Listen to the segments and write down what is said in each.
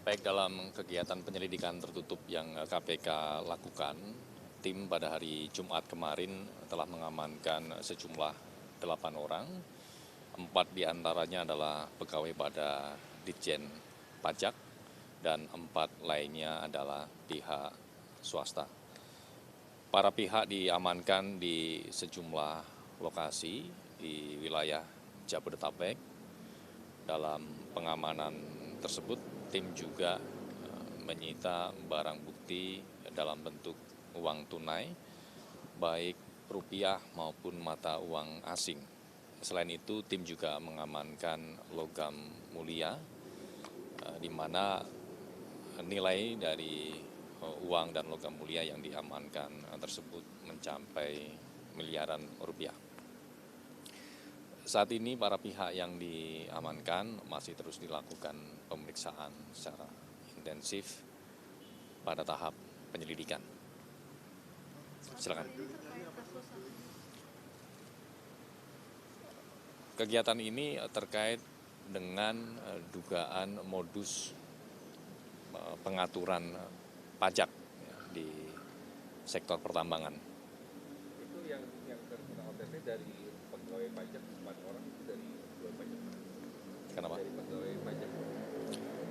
Baik, dalam kegiatan penyelidikan tertutup yang KPK lakukan, tim pada hari Jumat kemarin telah mengamankan sejumlah 8 orang. 4 diantaranya adalah pegawai pada Ditjen Pajak dan 4 lainnya adalah pihak swasta. Para pihak diamankan di sejumlah lokasi di wilayah Jabodetabek. Dalam pengamanan tersebut, tim juga menyita barang bukti dalam bentuk uang tunai, baik rupiah maupun mata uang asing. Selain itu, tim juga mengamankan logam mulia, di mana nilai dari uang dan logam mulia yang diamankan tersebut mencapai miliaran rupiah. Saat ini para pihak yang diamankan masih terus dilakukan pemeriksaan secara intensif pada tahap penyelidikan. Silakan. Kegiatan ini terkait dengan dugaan modus pengaturan pajak di sektor pertambangan. Itu yang terkena OTT dari pegawai pajak 4 orang itu dari pegawai pajak. Kenapa? Dari pegawai pajak.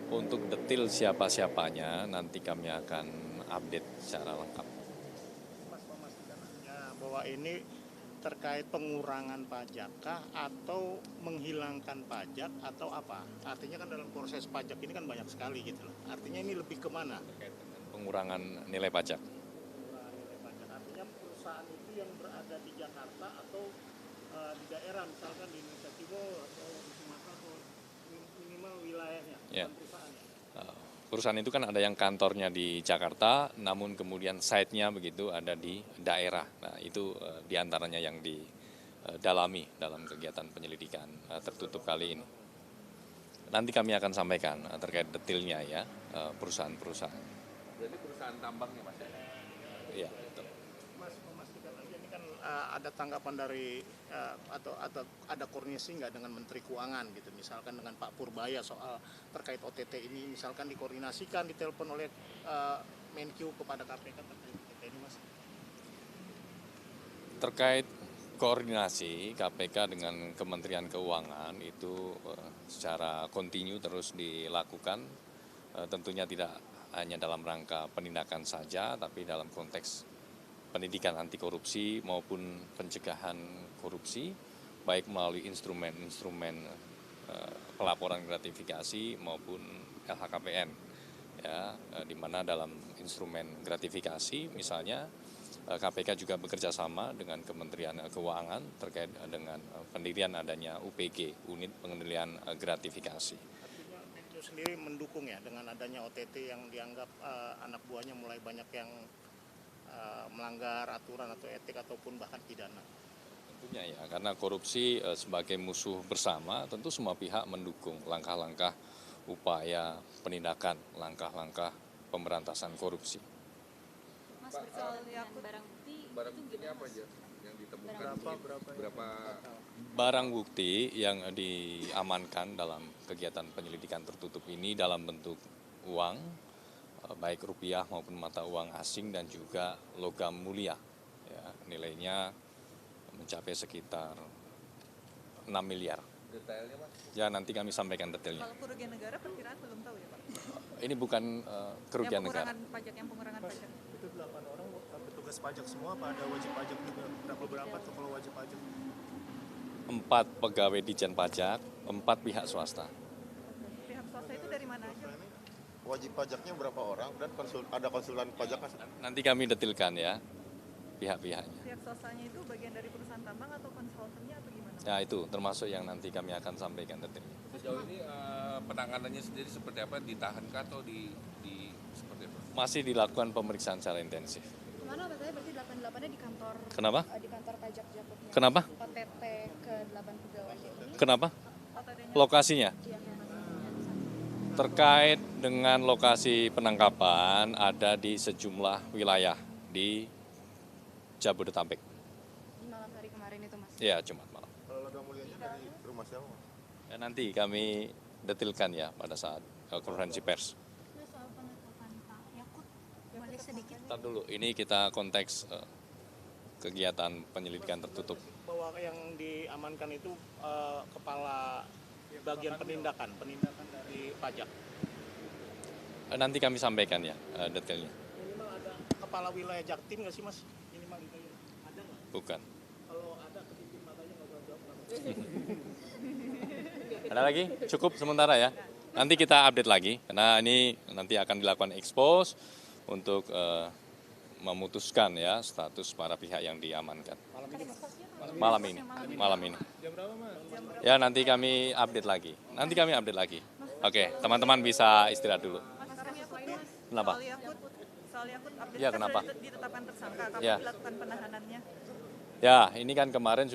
Untuk detail siapa-siapanya nanti kami akan update secara lengkap. Mas memastikan bahwa ini terkait pengurangan pajak kah atau menghilangkan pajak atau apa? Artinya kan dalam proses pajak ini kan banyak sekali gitu loh. Artinya ini lebih kemana? Terkait dengan pengurangan nilai pajak. Pengurangan nilai pajak. Artinya perusahaan itu yang berada di Jakarta atau di daerah, misalkan di Indonesia Timur atau di Sumatera atau minimal wilayahnya, Ya. bukan perusahaannya. Perusahaan itu kan ada yang kantornya di Jakarta, namun kemudian site-nya begitu ada di daerah. Nah, itu diantaranya yang didalami dalam kegiatan penyelidikan tertutup kali ini. Nanti kami akan sampaikan terkait detailnya ya, perusahaan-perusahaan. Jadi perusahaan tambangnya Mas ya? Iya, betul. Mas memastikan aja ini kan ada tanggapan dari atau ada koordinasi nggak dengan Menteri Keuangan gitu, misalkan dengan Pak Purbaya soal terkait OTT ini, misalkan dikoordinasikan, ditelepon oleh Menkyu kepada KPK terkait OTT ini, Mas? Terkait koordinasi KPK dengan Kementerian Keuangan itu secara kontinu terus dilakukan, tentunya tidak hanya dalam rangka penindakan saja, tapi dalam konteks pendidikan anti korupsi maupun pencegahan korupsi, baik melalui instrumen-instrumen pelaporan gratifikasi maupun LHKPN. Ya, di mana dalam instrumen gratifikasi misalnya KPK juga bekerja sama dengan Kementerian Keuangan terkait dengan pendirian adanya UPG, Unit Pengendalian Gratifikasi. Artinya Menkyu sendiri mendukung ya dengan adanya OTT yang dianggap anak buahnya mulai banyak yang melanggar aturan atau etik ataupun bahkan pidana. Tentunya ya, karena korupsi sebagai musuh bersama, tentu semua pihak mendukung langkah-langkah upaya penindakan, langkah-langkah pemberantasan korupsi. Mas, Pak, soal barang bukti Barang itu buktinya gimana, apa Mas? aja yang ditemukan? Berapa Barang bukti yang diamankan dalam kegiatan penyelidikan tertutup ini dalam bentuk uang, baik rupiah maupun mata uang asing dan juga logam mulia. Ya, nilainya mencapai sekitar 6 miliar. Detailnya Mas? Ya, nanti kami sampaikan detailnya. Kalau kerugian negara perkiraan belum tahu ya Pak? Ini bukan kerugian Yang negara. pengurangan pajak. itu 8 orang petugas pajak semua apa ada wajib pajak juga? Berapa tuh kalau wajib pajak? 4 pegawai Ditjen Pajak, 4 pihak swasta. Pihak swasta itu dari mana aja? Wajib pajaknya berapa orang dan ada konsultan pajak kan? Nanti kami detilkan ya pihak-pihaknya. Pihak swastanya itu bagian dari perusahaan tambang atau konsultannya atau gimana? Ya, itu termasuk yang nanti kami akan sampaikan detailnya. Sejauh ini penanganannya sendiri seperti apa? Ditahankah atau di seperti apa? Masih dilakukan pemeriksaan secara intensif. Kemana katanya berarti 88-nya di kantor Kenapa? di kantor pajak Jakutnya. Kenapa? OTT ke 8 pegawai ini. Kenapa? OTD-nya Lokasinya? Iya. Terkait dengan lokasi penangkapan ada di sejumlah wilayah di Jabodetabek. Di malam hari kemarin itu, Mas. Ya, Jumat malam. Kalau logam mulianya dari rumah siapa? Mas? Ya, nanti kami detilkan ya pada saat konferensi pers. sedikit. Ntar dulu, ini kita konteks kegiatan penyelidikan tertutup. Bahwa yang diamankan itu kepala bagian penindakan dari pajak. Nanti kami sampaikan ya detailnya. Minimal ada kepala wilayah Jaktim nggak sih Mas? Minimal itu ya. Ada nggak? Bukan. Kalau ada kedipin matanya nggak usah jawab. Ada lagi? Cukup sementara ya. Nanti kita update lagi, karena ini nanti akan dilakukan expose untuk memutuskan ya status para pihak yang diamankan. Malam ini. Ya nanti kami update lagi. Oke, teman-teman bisa istirahat dulu. Kenapa? Soal Yakut update Ya, kan kenapa? sudah ditetapkan tersangka, kapan Ya. dilakukan penahanannya? Ya, ini kan kemarin